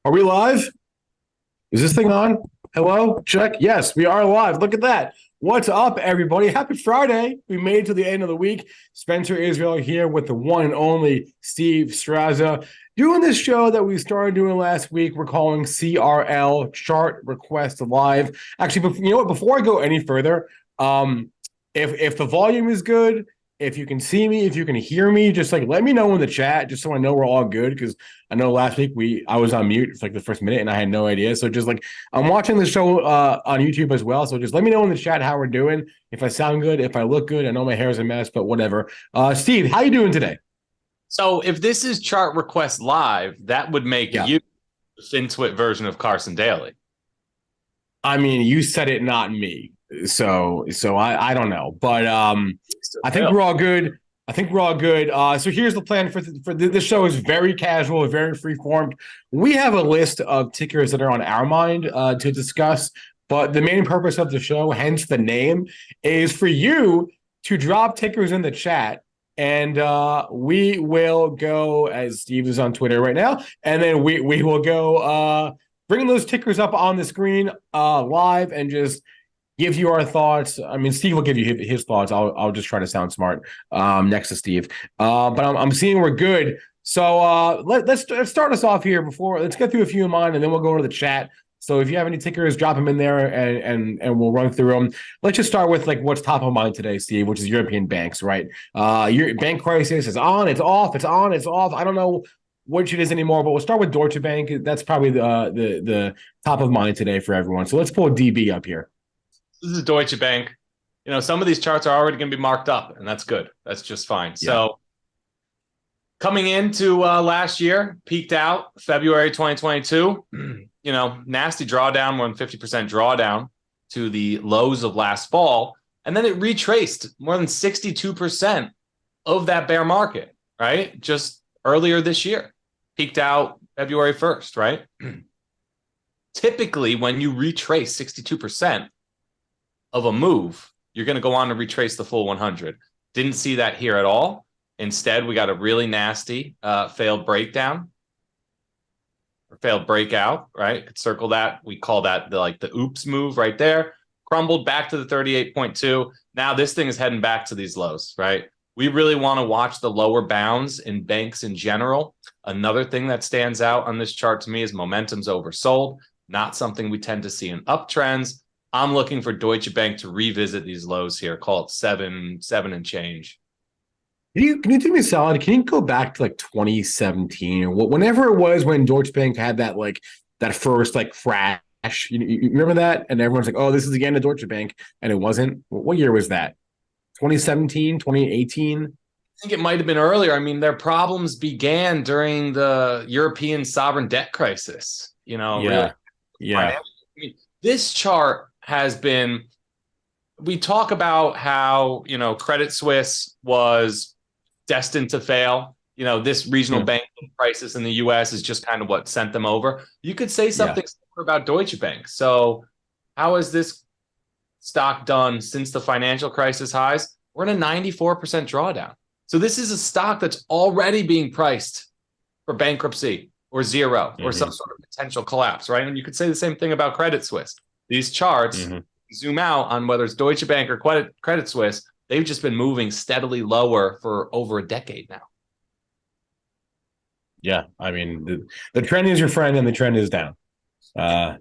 Are we live? Is this thing on? Hello? Check. Yes, we are live. Look at that. What's up, everybody? Happy Friday. We made it to the end of the week. Spencer Israel here with the one and only Steve Straza. Doing this show that we started doing last week, we're calling CRL, Chart Request Live. Actually, you know what? Before I go any further, if the volume is good, if you can see me, if you can hear me, just like let me know in the chat, just so I know we're all good. Because I know last week I was on mute for like the first minute and I had no idea. So just like I'm watching the show on YouTube as well. So just let me know in the chat how we're doing. If I sound good, if I look good. I know my hair is a mess, but whatever. Steve, how you doing today? So if this is Chart Request Live, that would make you the FinTwit version of Carson Daly. I mean, you said it, not me. So I don't know, but I think we're all good. So here's the plan for this show is very casual, very free formed. We have a list of tickers that are on our mind to discuss, but the main purpose of the show, hence the name, is for you to drop tickers in the chat, and we will go, as Steve is on Twitter right now, and then we will go bring those tickers up on the screen live and just give you our thoughts. I mean, Steve will give you his thoughts. I'll just try to sound smart next to Steve. But I'm seeing we're good. So let's start us off here. Let's get through a few of mine, and then we'll go to the chat. So if you have any tickers, drop them in there, and we'll run through them. Let's just start with like what's top of mind today, Steve, which is European banks, right? Your bank crisis is on, it's off, it's on, it's off. I don't know which it is anymore, but we'll start with Deutsche Bank. That's probably the top of mind today for everyone. So let's pull DB up here. This is Deutsche Bank. You know, some of these charts are already going to be marked up, and that's good. That's just fine. Yeah. So coming into last year, peaked out February 2022, you know, nasty drawdown, more than 50% drawdown to the lows of last fall. And then it retraced more than 62% of that bear market, right? Just earlier this year, peaked out February 1st, right? Typically, when you retrace 62%, of a move, you're going to go on to retrace the full 100. Didn't see that here at all. Instead, we got a really nasty failed breakdown or failed breakout, right? Could circle that. We call that the oops move right there. Crumbled back to the 38.2. Now this thing is heading back to these lows, right? We really want to watch the lower bounds in banks in general. Another thing that stands out on this chart to me is momentum's oversold. Not something we tend to see in uptrends. I'm looking for Deutsche Bank to revisit these lows here. Call it seven and change. Can you do me a solid? Can you go back to like 2017 or whenever it was when Deutsche Bank had that first crash? You remember that? And everyone's like, "Oh, this is the end of Deutsche Bank," and it wasn't. What year was that? 2017, 2018? I think it might have been earlier. I mean, their problems began during the European sovereign debt crisis. You know, yeah. I mean, this chart has been, we talk about how, you know, Credit Suisse was destined to fail. You know, this regional banking crisis in the US is just kind of what sent them over. You could say something similar about Deutsche Bank. So how has this stock done since the financial crisis highs? We're in a 94% drawdown. So this is a stock that's already being priced for bankruptcy or zero or some sort of potential collapse, right? And you could say the same thing about Credit Suisse. These charts zoom out on whether it's Deutsche Bank or Credit Suisse. They've just been moving steadily lower for over a decade now. Yeah, I mean, the trend is your friend and the trend is down. To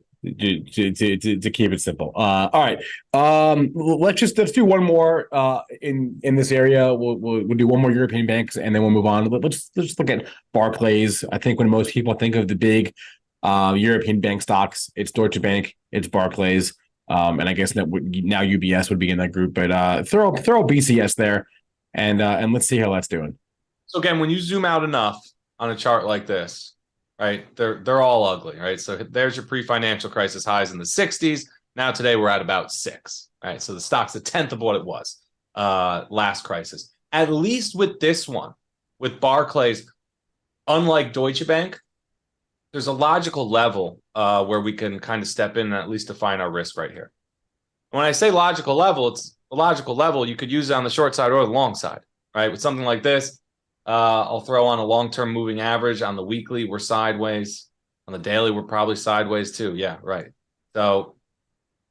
keep it simple. All right. Let's do one more in this area. We'll do one more European banks and then we'll move on. Let's look at Barclays. I think when most people think of the big European bank stocks, it's Deutsche Bank, it's Barclays, and I guess that now UBS would be in that group. But throw BCS there. and let's see how that's doing. So again, when you zoom out enough on a chart like this, right, they're all ugly, right? So there's your pre-financial crisis highs in the 60s. Now today we're at about 6, right? So the stock's a tenth of what it was last crisis. At least with this one, with Barclays, unlike Deutsche Bank, there's a logical level where we can kind of step in and at least define our risk right here. When I say logical level, it's a logical level you could use it on the short side or the long side, right? With something like this, I'll throw on a long-term moving average. On the weekly, we're sideways. On the daily, we're probably sideways too. Yeah, right. So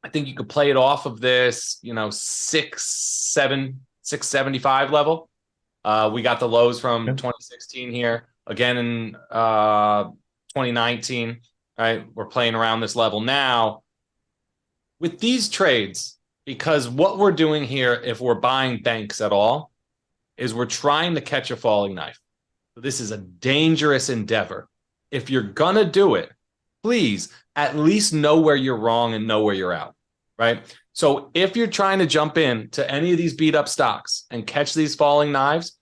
I think you could play it off of this, 675 level. We got the lows from 2016 here. Again in 2019, right? We're playing around this level now. With these trades, because what we're doing here, if we're buying banks at all, is we're trying to catch a falling knife. So this is a dangerous endeavor. If you're going to do it, please at least know where you're wrong and know where you're out, right? So if you're trying to jump in to any of these beat up stocks and catch these falling knives,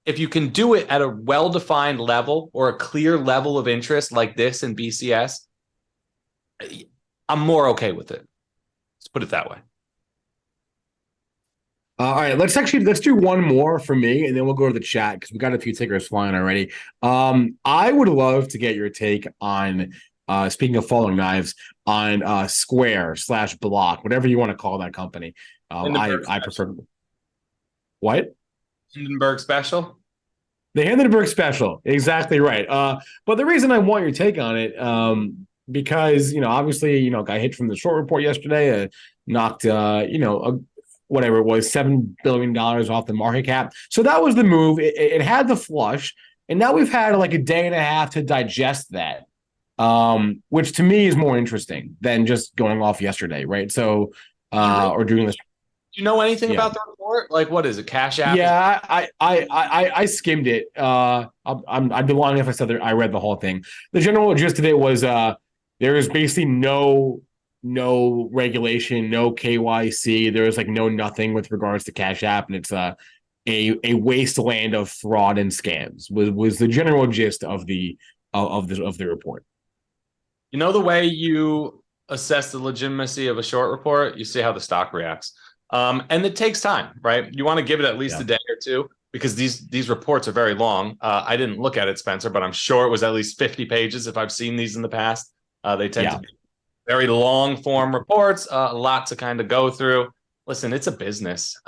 if you can do it at a well-defined level or a clear level of interest like this in BCS, I'm more okay with it. Let's put it that way. All right, let's do one more for me, and then we'll go to the chat because we got a few tickers flying already. I would love to get your take on speaking of falling knives on Square/Block, whatever you want to call that company. I prefer what? Hindenburg special. The Hindenburg special, exactly right. But the reason I want your take on it, because obviously got hit from the short report yesterday, knocked whatever it was, $7 billion off the market cap. So that was the move. It had the flush, and now we've had like a day and a half to digest that, which to me is more interesting than just going off yesterday, right? So, or doing this. Do you know anything about the report? Like, what is it? Cash App? Yeah, I skimmed it. I'd be lying if I said that I read the whole thing. The general gist of it was there is basically no regulation, no KYC. There's like no nothing with regards to Cash App, and it's a wasteland of fraud and scams. Was the general gist of the report. The way you assess the legitimacy of a short report, you see how the stock reacts, and it takes time, right? You want to give it at least a day or two because these reports are very long. I didn't look at it, Spencer, but I'm sure it was at least 50 pages if I've seen these in the past. They tend to be very long form reports, a lot to kind of go through. Listen, it's a business.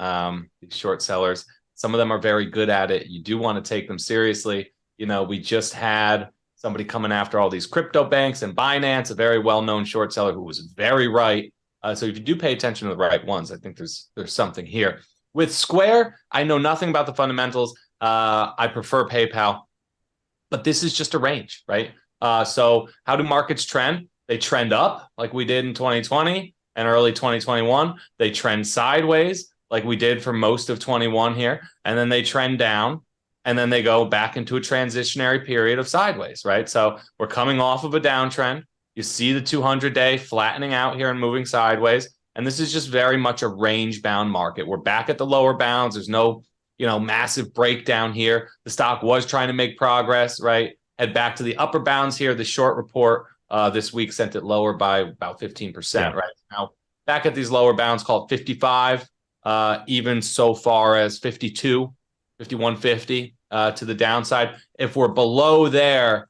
These short sellers, some of them are very good at it. You do want to take them seriously. We just had somebody coming after all these crypto banks and Binance, a very well-known short seller who was very right. So if you do pay attention to the right ones, I think there's something here. With Square, I know nothing about the fundamentals. I prefer PayPal, but this is just a range, right? So how do markets trend? They trend up like we did in 2020 and early 2021. They trend sideways like we did for most of 21 here. And then they trend down and then they go back into a transitionary period of sideways, right? So we're coming off of a downtrend. You see the 200-day flattening out here and moving sideways. And this is just very much a range-bound market. We're back at the lower bounds. There's no, massive breakdown here. The stock was trying to make progress, right? Head back to the upper bounds here. The short report this week sent it lower by about 15%, right? Now, back at these lower bounds called 55, even so far as 52, 51.50 to the downside. If we're below there,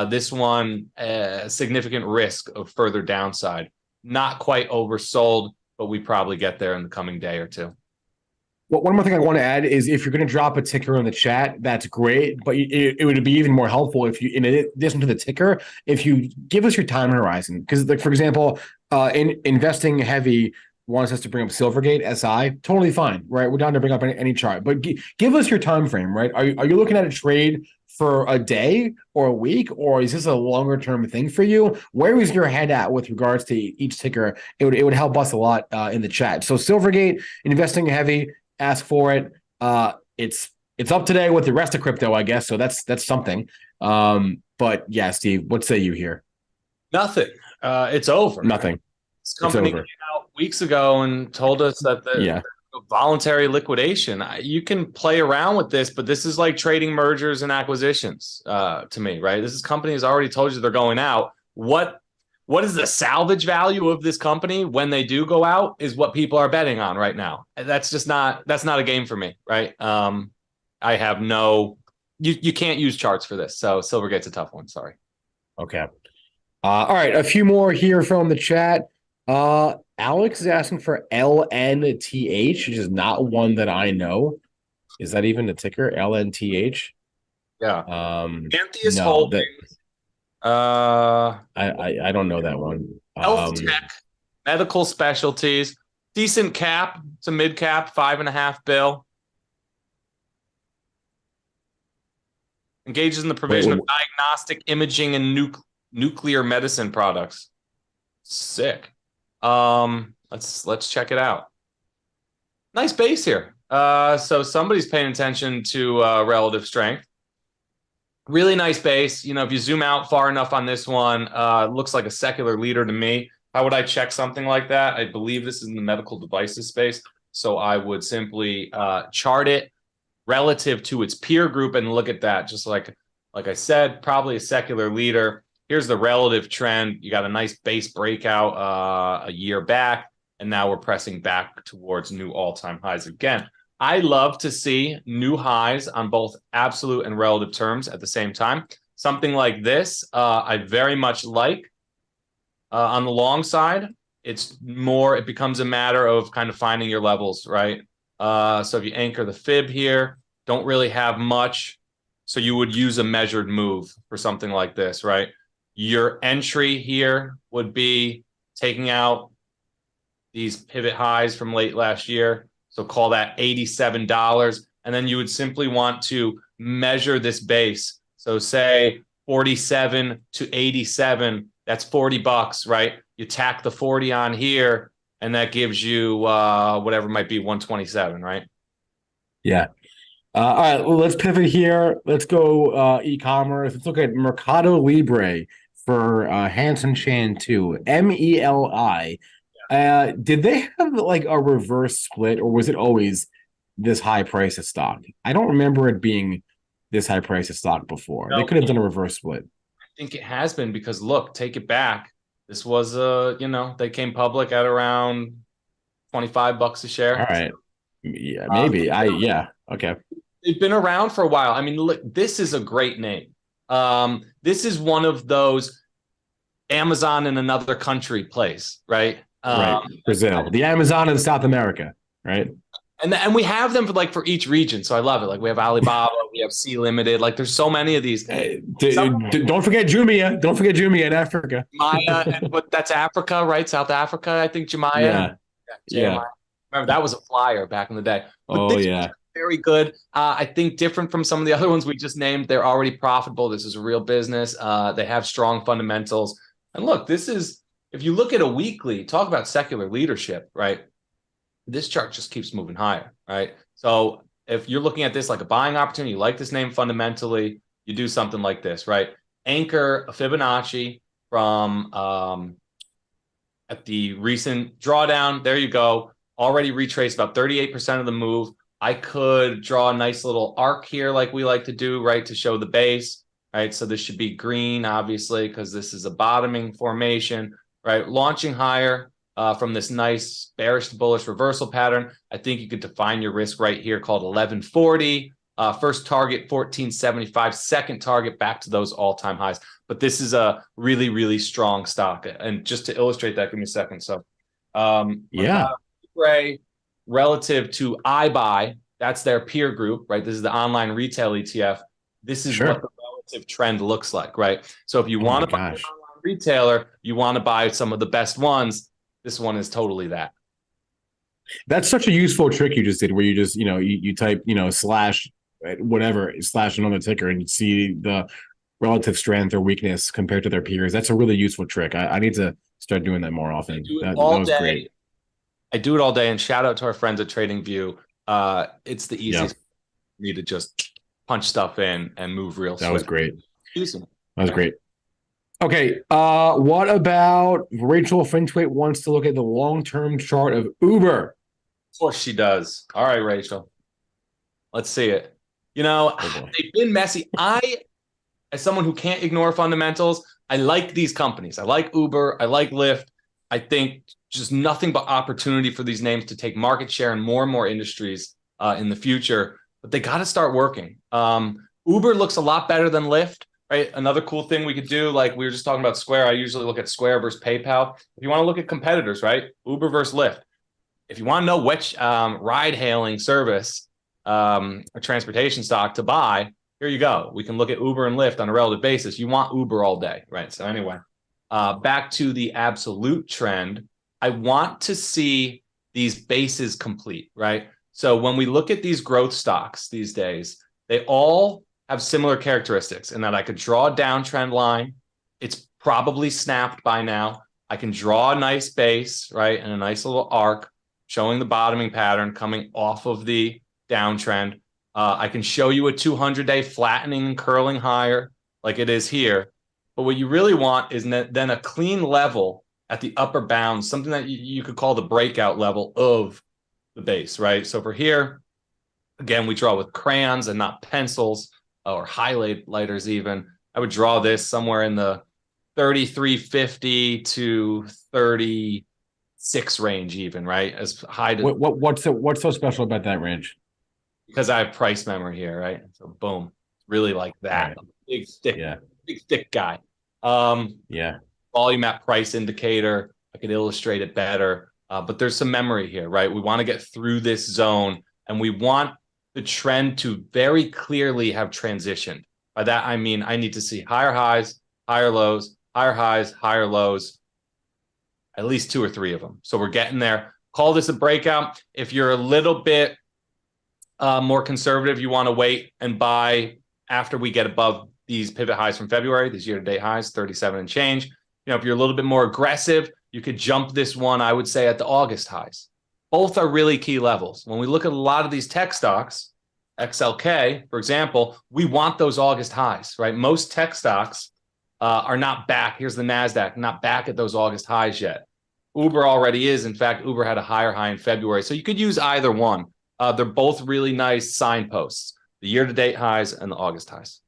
this one, significant risk of further downside. Not quite oversold, but we probably get there in the coming day or two. Well, one more thing I want to add is if you're going to drop a ticker in the chat, that's great. But it would be even more helpful if you, in addition to the ticker, if you give us your time horizon. Because, like, for example, in investing heavy wants us to bring up Silvergate, SI, totally fine, right? We're down to bring up any chart. But give us your time frame, right? Are you looking at a trade for a day or a week, or is this a longer term thing for you? Where is your head at with regards to each ticker? It would help us a lot in the chat. So Silvergate, investing heavy, ask for it. It's up today with the rest of crypto, I guess. So that's something. But yeah, Steve, what say you here? Nothing. It's over. Nothing. This company came out weeks ago and told us that voluntary liquidation. You can play around with this, but this is like trading mergers and acquisitions to me, right? This is company has already told you they're going out. What is the salvage value of this company when they do go out is what people are betting on right now. That's not a game for me, right? I have you can't use charts for this. So Silvergate's a tough one. Sorry. Okay. All right. A few more here from the chat. Alex is asking for LNTH, which is not one that I know. Is that even a ticker? LNTH? Yeah. Antheus no, Holdings. I don't know that one. Health tech, medical specialties, decent cap. It's a mid cap, 5.5 bill. Engages in the provision of diagnostic imaging and nuclear medicine products. Sick. Let's check it out. Nice base here. So somebody's paying attention to relative strength. Really nice base. You know, if you zoom out far enough on this one, looks like a secular leader to me. How would I check something like that? I believe this is in the medical devices space. So I would simply chart it relative to its peer group and look at that. Just like I said, probably a secular leader. Here's the relative trend. You got a nice base breakout a year back, and now we're pressing back towards new all-time highs again. I love to see new highs on both absolute and relative terms at the same time. Something like this, I very much like. On the long side, it becomes a matter of kind of finding your levels, right? So if you anchor the fib here, don't really have much. So you would use a measured move for something like this, right? Your entry here would be taking out these pivot highs from late last year. So call that $87. And then you would simply want to measure this base. So say 47 to 87, that's $40, right? You tack the 40 on here, and that gives you whatever might be 127, right? Yeah. All right, well, let's pivot here. Let's go e-commerce. Let's look at Mercado Libre for Hansen Chan 2, MELI. Did they have like a reverse split, or was it always this high price of stock? I don't remember it being this high price of stock before. They could have done a reverse split. I think it has been because look, take it back. This was they came public at around $25 a share. All right. Yeah, maybe. Yeah. Okay. They've been around for a while. I mean, look, this is a great name. This is one of those Amazon in another country place, right? Right. Brazil, the Amazon in South America, right? And we have them for each region, so I love it. Like we have Alibaba, we have C Limited. Like there's so many of these. Don't forget Jumia. Don't forget Jumia in Africa. Maya, but that's Africa, right? South Africa, I think Jumia. Yeah. Remember that was a flyer back in the day. But yeah. Very good. I think different from some of the other ones we just named. They're already profitable. This is a real business. They have strong fundamentals. And look, this is, if you look at a weekly, talk about secular leadership, right? This chart just keeps moving higher, right? So if you're looking at this like a buying opportunity, you like this name fundamentally, you do something like this, right? Anchor a Fibonacci from at the recent drawdown. There you go. Already retraced about 38% of the move. I could draw a nice little arc here like we like to do, right, to show the base, right? So this should be green, obviously, because this is a bottoming formation, right? Launching higher from this nice bearish to bullish reversal pattern. I think you could define your risk right here called 1140. First target, 1475. Second target, back to those all-time highs. But this is a really, really strong stock. And just to illustrate that, give me a second. So, Gray, relative to iBuy, that's their peer group, right? This is the online retail ETF. This is what the relative trend looks like, right? So if you want to buy an online retailer, you want to buy some of the best ones. This one is totally that. That's such a useful trick you just did, where you just, you type, slash whatever, slash another ticker, and you see the relative strength or weakness compared to their peers. That's a really useful trick. I need to start doing that more often. That was great. I do it all day, and shout out to our friends at TradingView. It's the easiest for me to just punch stuff in and move real swift. That was great. That was great. Okay, what about Rachel Finchwaite wants to look at the long-term chart of Uber? Of course she does. All right, Rachel. Let's see it. You know, they've been messy. As someone who can't ignore fundamentals, I like these companies. I like Uber. I like Lyft. I think just nothing but opportunity for these names to take market share in more and more industries in the future. But they got to start working. Uber looks a lot better than Lyft, right? Another cool thing we could do, like we were just talking about Square. I usually look at Square versus PayPal. If you want to look at competitors, right? Uber versus Lyft. If you want to know which ride-hailing service or transportation stock to buy, here you go. We can look at Uber and Lyft on a relative basis. You want Uber all day, right? So anyway, back to the absolute trend. I want to see these bases complete, right? So when we look at these growth stocks these days, they all have similar characteristics in that I could draw a downtrend line. It's probably snapped by now. I can draw a nice base, right? And a nice little arc showing the bottoming pattern coming off of the downtrend. I can show you a 200-day flattening and curling higher like it is here. But what you really want is then a clean level at the upper bound, something that you could call the breakout level of the base, right? So for here, again, we draw with crayons and not pencils or highlighters even. I would draw this somewhere in the 33.50 to 36 range even, right? As high to what's so special about that range? Because I have price memory here, right? So boom, really like that. Right. Big stick guy. Volume at price indicator. I could illustrate it better. But there's some memory here, right? We want to get through this zone and we want the trend to very clearly have transitioned. By that, I mean, I need to see higher highs, higher lows, higher highs, higher lows, at least 2 or 3 of them. So we're getting there. Call this a breakout. If you're a little bit more conservative, you want to wait and buy after we get above these pivot highs from February, these year-to-date highs, 37 and change. You know, if you're a little bit more aggressive, you could jump this one, I would say, at the August highs. Both are really key levels. When we look at a lot of these tech stocks, XLK, for example, we want those August highs, right? Most tech stocks are not back. Here's the NASDAQ, not back at those August highs yet. Uber already is. In fact, Uber had a higher high in February. So you could use either one. They're both really nice signposts, the year-to-date highs and the August highs.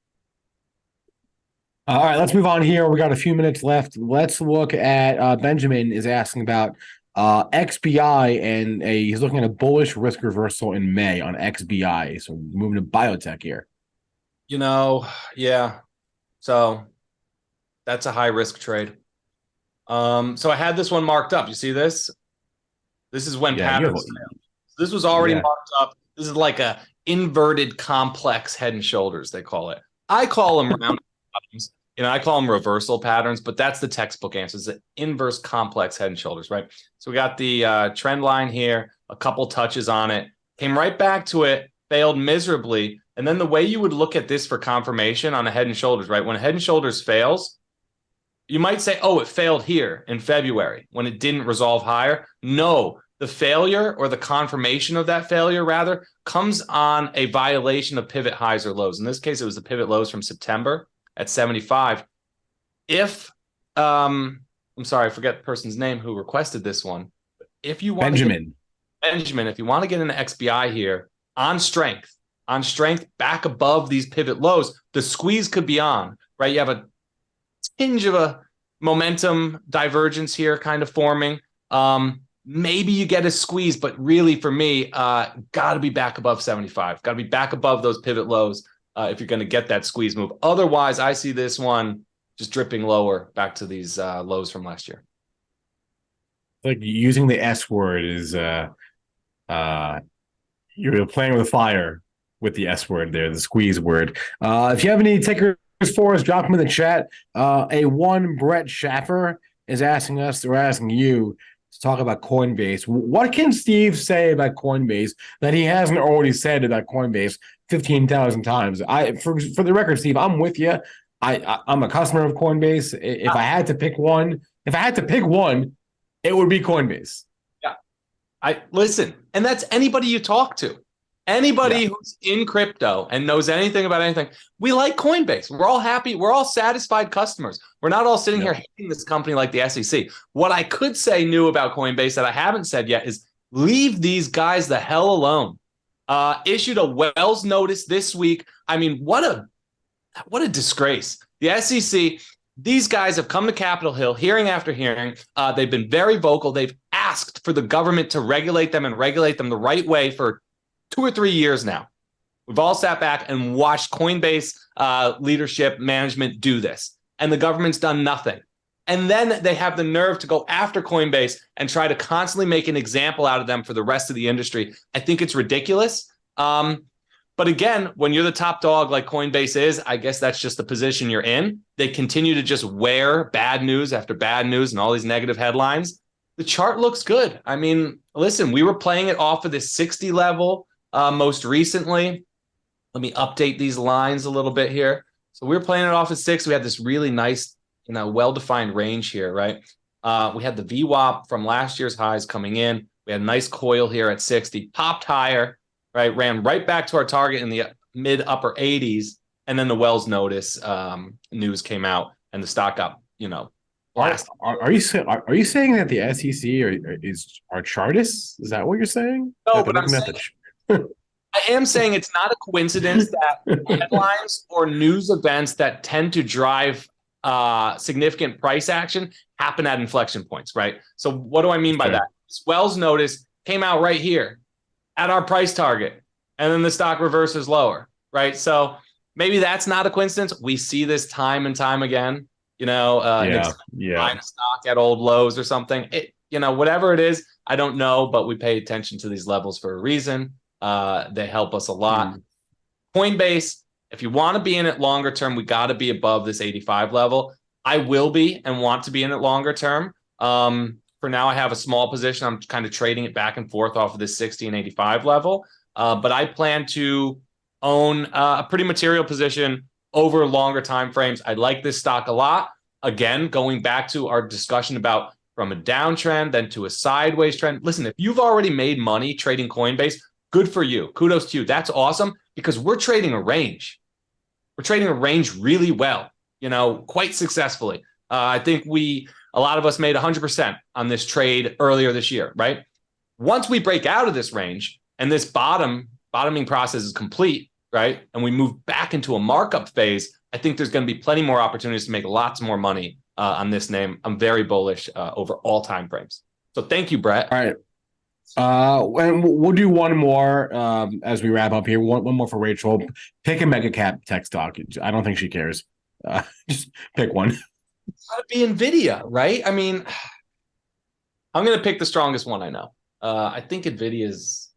All right, let's move on here. We got a few minutes left. Let's look at Benjamin is asking about XBI, and he's looking at a bullish risk reversal in May on XBI. So moving to biotech here. You know, yeah. So that's a high risk trade. So I had this one marked up. You see this? This is when patterns fail. This was already marked up. This is like a inverted complex head and shoulders, they call it. I call them round patterns. You know, I call them reversal patterns, but that's the textbook answer. It's an inverse complex head and shoulders, right? So we got the trend line here, a couple touches on it, came right back to it, failed miserably. And then the way you would look at this for confirmation on a head and shoulders, right? When a head and shoulders fails, you might say, oh, it failed here in February when it didn't resolve higher. No, the failure or the confirmation of that failure, rather, comes on a violation of pivot highs or lows. In this case, it was the pivot lows from September at 75. If, I'm sorry, I forget the person's name who requested this one. If you want Benjamin, if you want to get into XBI here on strength, back above these pivot lows, the squeeze could be on, right? You have a tinge of a momentum divergence here kind of forming. Maybe you get a squeeze, but really for me, got to be back above 75. Got to be back above those pivot lows if you're going to get that squeeze move. Otherwise, I see this one just dripping lower back to these lows from last year. Like using the S word is you're playing with fire with the S word there, the squeeze word. If you have any takers for us, drop them in the chat. Brett Schaffer is asking us, or asking you, to talk about Coinbase. What can Steve say about Coinbase that he hasn't already said about Coinbase 15,000 times? For the record, Steve, I'm with you. I'm a customer of Coinbase. If I had to pick one, it would be Coinbase. Yeah. I listen, and that's anybody you talk to. Anybody who's in crypto and knows anything about anything, we like Coinbase. We're all happy. We're all satisfied customers. We're not all sitting here hating this company like the SEC. What I could say new about Coinbase that I haven't said yet is Leave these guys the hell alone. Issued a Wells notice this week. I mean, what a disgrace. The SEC, these guys have come to Capitol Hill hearing after hearing. They've been very vocal. They've asked for the government to regulate them and regulate them the right way for 2 or 3 years now. We've all sat back and watched Coinbase leadership management do this, and the government's done nothing. And then they have the nerve to go after Coinbase and try to constantly make an example out of them for the rest of the industry. I think it's ridiculous. But again, when you're the top dog like Coinbase is, I guess that's just the position you're in. They continue to just wear bad news after bad news and all these negative headlines. The chart looks good. I mean, listen, we were playing it off of this 60 level most recently. Let me update these lines a little bit here. So we were playing it off at 6. We had this really nice, well-defined range here, right? We had the VWAP from last year's highs coming in. We had a nice coil here at 60, popped higher, right? Ran right back to our target in the mid upper 80s. And then the Wells notice news came out and the stock got, blasted. Are you saying that the SEC are chartists? Is that what you're saying? No, but I'm saying I am saying it's not a coincidence that headlines or news events that tend to drive significant price action happen at inflection points, right? So what do I mean by that? This Wells notice came out right here at our price target, and then the stock reverses lower, right? So maybe that's not a coincidence. We see this time and time again, buying a stock at old lows or something. Whatever it is, I don't know, but we pay attention to these levels for a reason. They help us a lot. Coinbase, if you want to be in it longer term, we got to be above this 85 level. I will be and want to be in it longer term. For now, I have a small position. I'm kind of trading it back and forth off of this 60 and 85 level. But I plan to own a pretty material position over longer time frames. I like this stock a lot. Again, going back to our discussion about from a downtrend, then to a sideways trend. Listen, if you've already made money trading Coinbase, good for you. Kudos to you. That's awesome because we're trading a range. We're trading a range really well, quite successfully. I think a lot of us made 100% on this trade earlier this year, right? Once we break out of this range and this bottoming process is complete, right? And we move back into a markup phase, I think there's going to be plenty more opportunities to make lots more money on this name. I'm very bullish over all time frames. So thank you, Brett. All right. And we'll do one more as we wrap up here. One more for Rachel. Pick a mega cap tech stock. I don't think she cares. Just pick one. It's got to be Nvidia, right? I mean, I'm going to pick the strongest one I know. I think Nvidia is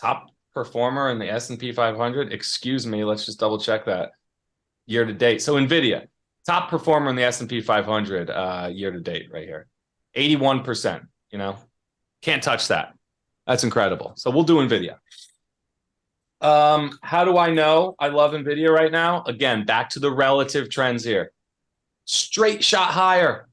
top performer in the S&P 500. Excuse me, let's just double check that year to date. So Nvidia, top performer in the S&P 500 year to date, right here, 81%. Can't touch that. That's incredible. So we'll do Nvidia. How do I know I love Nvidia right now? Again, back to the relative trends here. Straight shot higher.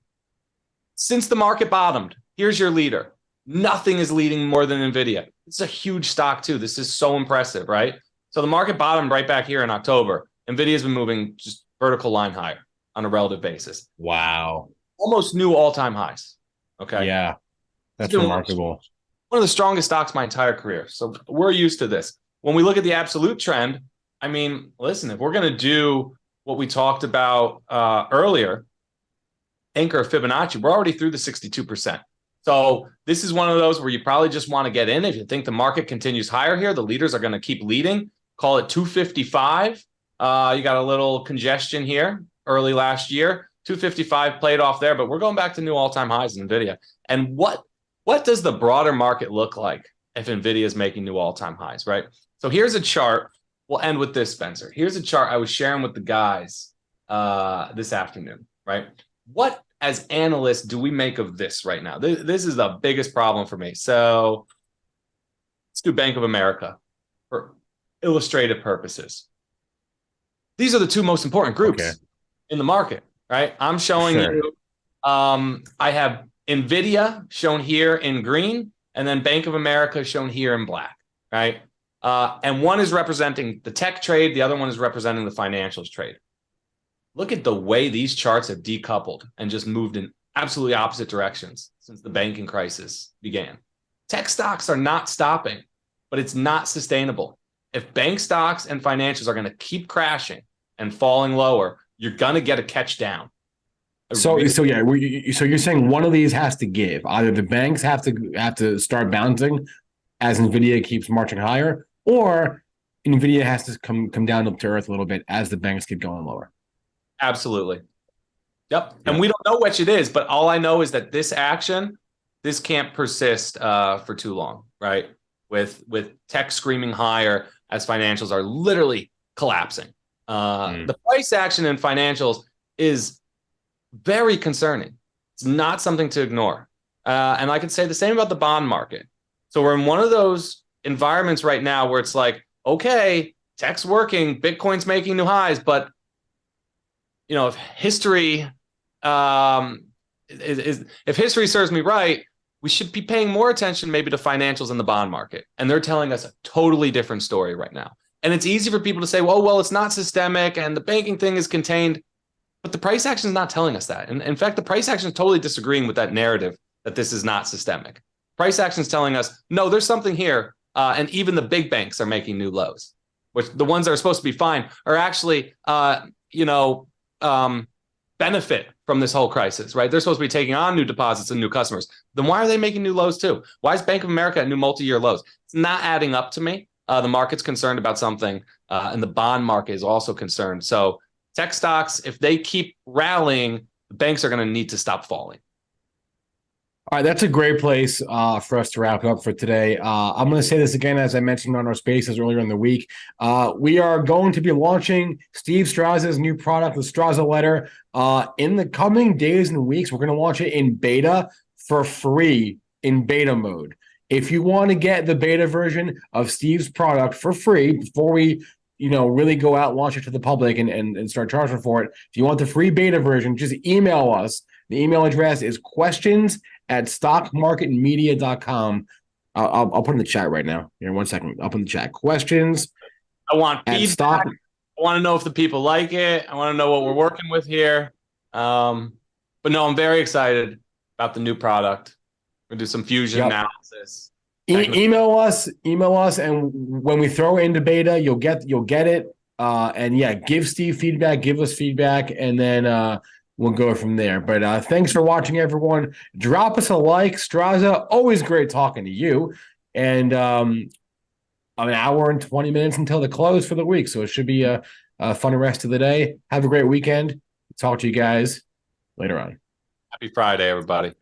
Since the market bottomed, here's your leader. Nothing is leading more than Nvidia. It's a huge stock too. This is so impressive, right? So the market bottomed right back here in October. Nvidia's been moving just vertical line higher on a relative basis. Wow. Almost new all-time highs. Okay. Yeah. That's remarkable. One of the strongest stocks my entire career. So we're used to this. When we look at the absolute trend, I mean, listen, if we're going to do what we talked about earlier, anchor Fibonacci, we're already through the 62%. So this is one of those where you probably just want to get in. If you think the market continues higher here, the leaders are going to keep leading. Call it 255. You got a little congestion here early last year. 255 played off there, but we're going back to new all-time highs in Nvidia. And what does the broader market look like if Nvidia is making new all-time highs, right? So here's a chart. We'll end with this, Spencer. Here's a chart I was sharing with the guys this afternoon, right? What, as analysts, do we make of this right now? This is the biggest problem for me. So let's do Bank of America for illustrative purposes. These are the two most important groups in the market, right? I'm showing you, I have Nvidia shown here in green, and then Bank of America shown here in black, right? And one is representing the tech trade. The other one is representing the financials trade. Look at the way these charts have decoupled and just moved in absolutely opposite directions since the banking crisis began. Tech stocks are not stopping, but it's not sustainable. If bank stocks and financials are going to keep crashing and falling lower, you're going to get a catch down. So you're saying one of these has to give. Either the banks have to start bouncing as Nvidia keeps marching higher, or Nvidia has to come down to earth a little bit as the banks keep going lower. Absolutely. Yep. And we don't know which it is, but all I know is that this can't persist for too long, right? With tech screaming higher as financials are literally collapsing. The price action in financials is very concerning. It's not something to ignore. And I could say the same about the bond market. So we're in one of those environments right now where it's like, okay, tech's working, Bitcoin's making new highs, but if history if history serves me right, we should be paying more attention maybe to financials in the bond market. And they're telling us a totally different story right now. And it's easy for people to say, well, it's not systemic and the banking thing is contained. But the price action is not telling us that. And in fact, the price action is totally disagreeing with that narrative that this is not systemic. Price action is telling us, no, there's something here. And even the big banks are making new lows, which the ones that are supposed to be fine are actually, benefit from this whole crisis, right? They're supposed to be taking on new deposits and new customers. Then why are they making new lows too? Why is Bank of America at new multi-year lows? It's not adding up to me. The market's concerned about something, and the bond market is also concerned. So tech stocks, if they keep rallying, the banks are going to need to stop falling. All right, that's a great place for us to wrap up for today. I'm going to say this again, as I mentioned on our spaces earlier in the week. We are going to be launching Steve Straza's new product, the Straza Letter, in the coming days and weeks. We're going to launch it in beta for free in beta mode. If you want to get the beta version of Steve's product for free before we really go out and launch it to the public and start charging for it, if you want the free beta version, just email us. The email address is questions@stockmarketmedia.com. I'll put in the chat right now. Here, 1 second. I'll put in the chat. Questions. I want feedback. I want to know if the people like it. I want to know what we're working with here. But no, I'm very excited about the new product. We're going to do some fusion analysis. Email us, and when we throw it into beta, you'll get it. And give Steve feedback, give us feedback, and then we'll go from there. But thanks for watching, everyone. Drop us a like. Straza, always great talking to you. And an hour and 20 minutes until the close for the week. So it should be a fun rest of the day. Have a great weekend. Talk to you guys later on. Happy Friday, everybody.